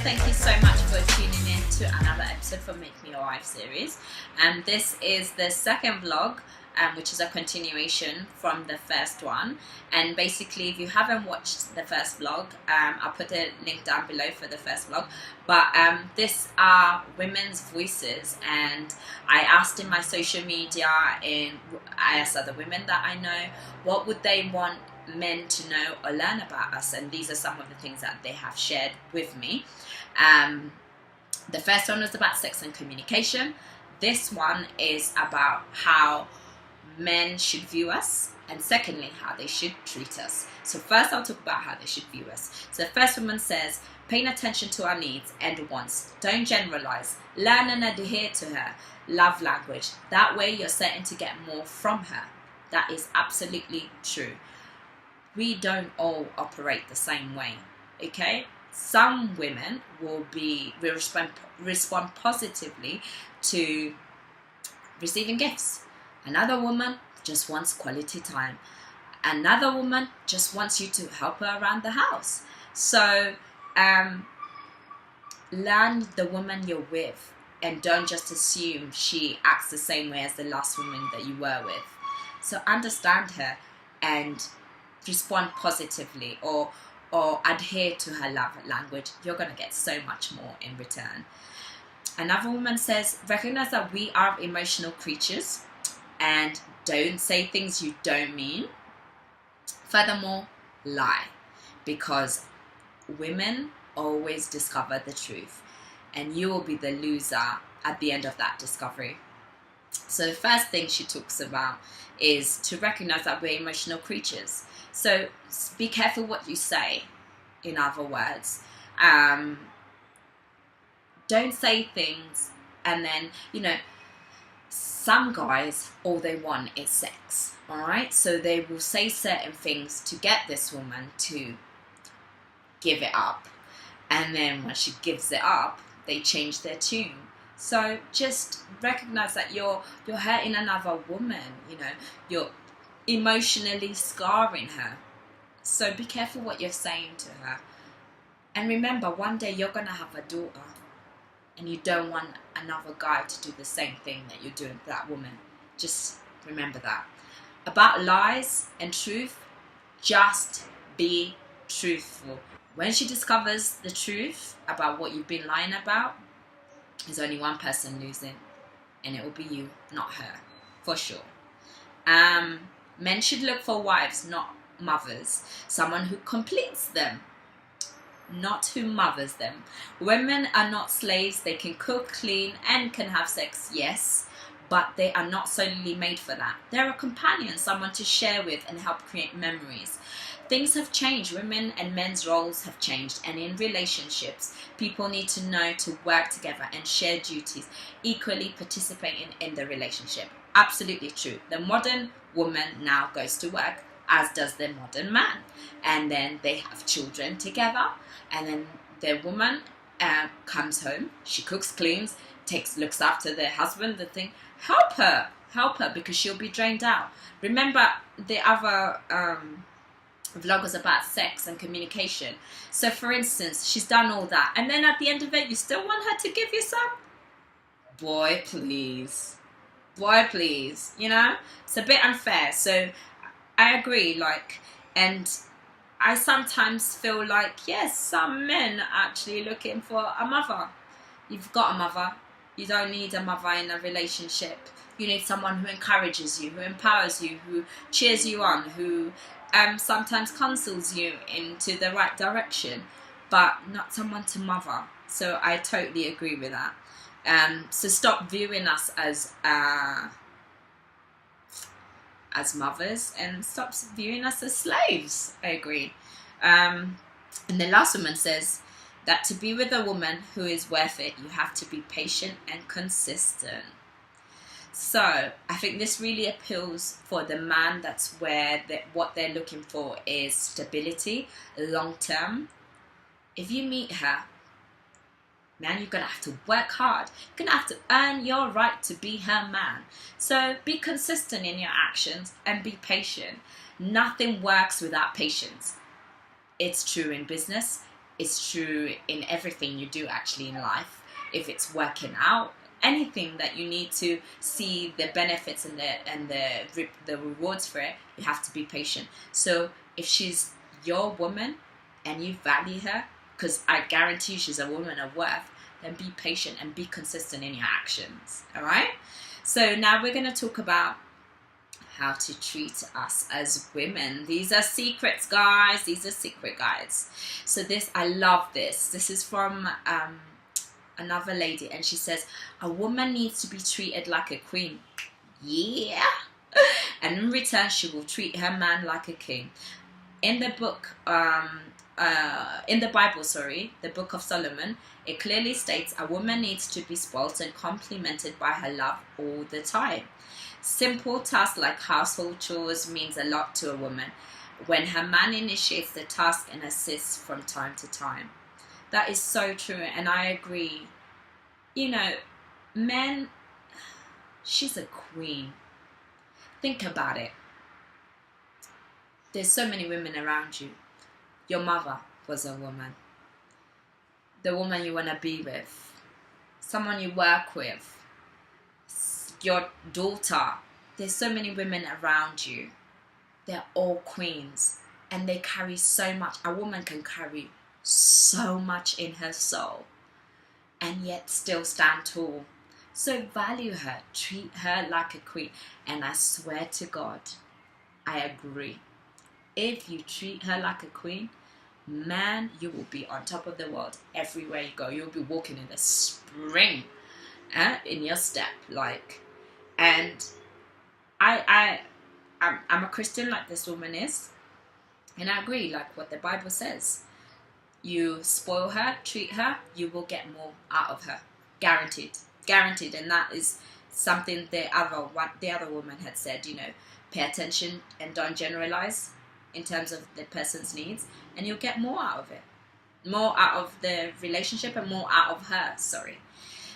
thank you so much for tuning in to another episode for Make Me Your Wife series. And this is the second vlog, which is a continuation from the first one. And basically, if you haven't watched the first vlog, I'll put a link down below for the first vlog. But these are women's voices, and I asked in my social media, and I asked other women that I know, what would they want men to know or learn about us, and these are some of the things that they have shared with me. The first one was about sex and communication. This one is about how men should view us, and secondly, how they should treat us. So first I'll talk about how they should view us. So the first woman says, paying attention to our needs and wants. Don't generalize. Learn and adhere to her love language. That way you're certain to get more from her. That is absolutely true. We don't all operate the same way, okay? Some women will respond positively to receiving gifts. Another woman just wants quality time. Another woman just wants you to help her around the house. So learn the woman you're with, and don't just assume she acts the same way as the last woman that you were with. So understand her and respond positively, or adhere to her love language. You're going to get so much more in return. Another woman says, recognize that we are emotional creatures and don't say things you don't mean. Furthermore, lie, because women always discover the truth, and you will be the loser at the end of that discovery. So the first thing she talks about is to recognize that we're emotional creatures. So be careful what you say, in other words. Don't say things and then, some guys, all they want is sex, all right? So they will say certain things to get this woman to give it up. And then when she gives it up, they change their tune. So just recognize that you're hurting another woman, you're emotionally scarring her. So be careful what you're saying to her. And remember, one day you're going to have a daughter, and you don't want another guy to do the same thing that you're doing to that woman. Just remember that. About lies and truth, just be truthful. When she discovers the truth about what you've been lying about, there's only one person losing, and it will be you, not her, for sure. Men should look for wives, not mothers. Someone who completes them, not who mothers them. Women are not slaves. They can cook, clean, and can have sex, yes, but they are not solely made for that. They're a companion, someone to share with and help create memories. Things have changed. Women and men's roles have changed, and in relationships, people need to know to work together and share duties, equally participating in the relationship. Absolutely true. The modern woman now goes to work, as does the modern man, and then they have children together, and then the woman comes home, she cooks, cleans, looks after the husband, the thing. Help her because she'll be drained out. Remember the other vlog was about sex and communication. So for instance, she's done all that, and then at the end of it, you still want her to give you some? Boy, please. It's a bit unfair. So I agree, and I sometimes feel like, yes, some men are actually looking for a mother. You've got a mother. You don't need a mother in a relationship. You need someone who encourages you, who empowers you, who cheers you on, who sometimes counsels you into the right direction, but not someone to mother. So I totally agree with that. So stop viewing us as mothers, and stop viewing us as slaves. I agree. And the last woman says that to be with a woman who is worth it, you have to be patient and consistent. So I think this really appeals for the man. That's where what they're looking for is stability, long term. If you meet her, man, you're going to have to work hard. You're going to have to earn your right to be her man. So be consistent in your actions and be patient. Nothing works without patience. It's true in business. It's true in everything you do actually in life. If it's working out, anything that you need to see the benefits and the rewards for it, you have to be patient. So if she's your woman and you value her, because I guarantee she's a woman of worth, then be patient and be consistent in your actions. All right. So now we're going to talk about how to treat us as women. These are secrets, guys. These are secret guides. So this, I love this. This is from another lady, and she says, a woman needs to be treated like a queen. Yeah. And in return, she will treat her man like a king. In the book, in the Bible, the Book of Solomon, it clearly states a woman needs to be spoilt and complimented by her love all the time. Simple tasks like household chores means a lot to a woman when her man initiates the task and assists from time to time. That is so true, and I agree. You know, men, she's a queen. Think about it. There's so many women around you. Your mother was a woman. The woman you want to be with. Someone you work with. Your daughter. There's so many women around you. They're all queens. And they carry so much. A woman can carry so much in her soul. And yet still stand tall. So value her. Treat her like a queen. And I swear to God, I agree. If you treat her like a queen, man, you will be on top of the world everywhere you go. You'll be walking in the spring in your step, like. And I'm a Christian, like this woman is, and I agree, like what the Bible says. You spoil her, treat her, you will get more out of her, guaranteed, and that is something the other woman had said. You know, pay attention and don't generalize in terms of the person's needs, and you'll get more out of it, more out of the relationship and more out of her.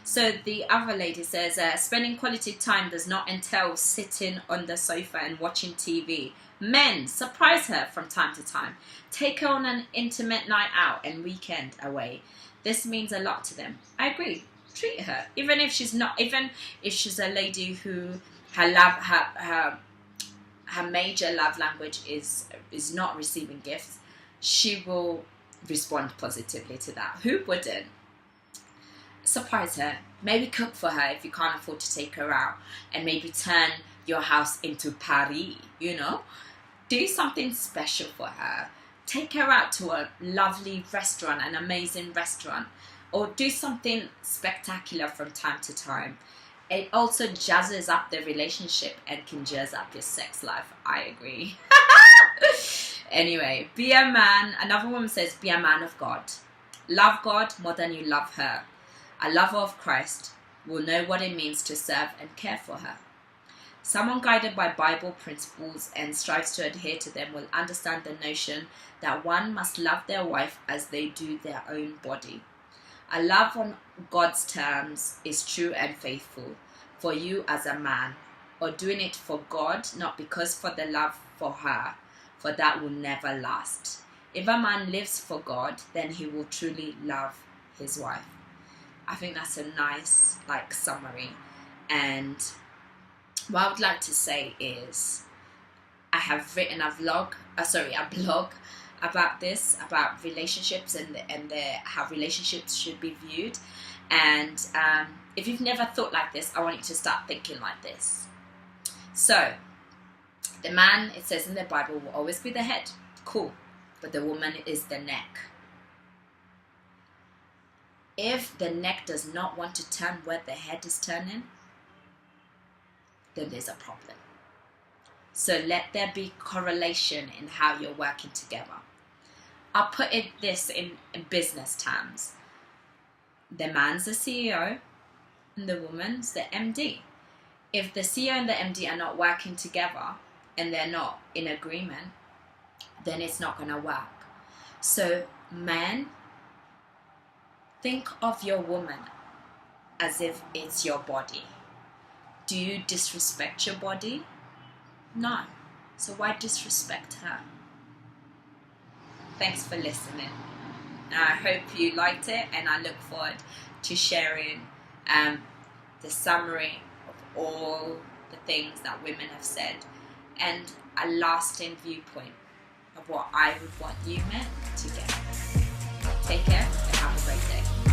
So the other lady says, spending quality time does not entail sitting on the sofa and watching TV. Men, surprise her from time to time. Take her on an intimate night out and weekend away. This means a lot to them. I agree. Treat her, even if she's a lady who her major love language is not receiving gifts. She will respond positively to that. Who wouldn't? Surprise her. Maybe cook for her if you can't afford to take her out, and maybe turn your house into Paris. You know, do something special for her. Take her out to a lovely restaurant, an amazing restaurant, or do something spectacular from time to time. It also jazzes up the relationship and can jazz up your sex life. I agree. Anyway, be a man. Another woman says, be a man of God. Love God more than you love her. A lover of Christ will know what it means to serve and care for her. Someone guided by Bible principles and strives to adhere to them will understand the notion that one must love their wife as they do their own body. A love on God's terms is true and faithful for you as a man, or doing it for God, not because for the love for her, for that will never last. If a man lives for God, then he will truly love his wife. I think that's a nice summary. And what I would like to say is, I have written a blog about this, about relationships and how relationships should be viewed. And if you've never thought like this, I want you to start thinking like this. So, the man, it says in the Bible, will always be the head. Cool. But the woman is the neck. If the neck does not want to turn where the head is turning, then there's a problem. So let there be correlation in how you're working together. I'll put this in business terms. The man's the CEO and the woman's the MD. If the CEO and the MD are not working together and they're not in agreement, then it's not going to work. So men, think of your woman as if it's your body. Do you disrespect your body? No. So why disrespect her? Thanks for listening. I hope you liked it, and I look forward to sharing the summary of all the things that women have said and a lasting viewpoint of what I would want you men to get. Take care and have a great day.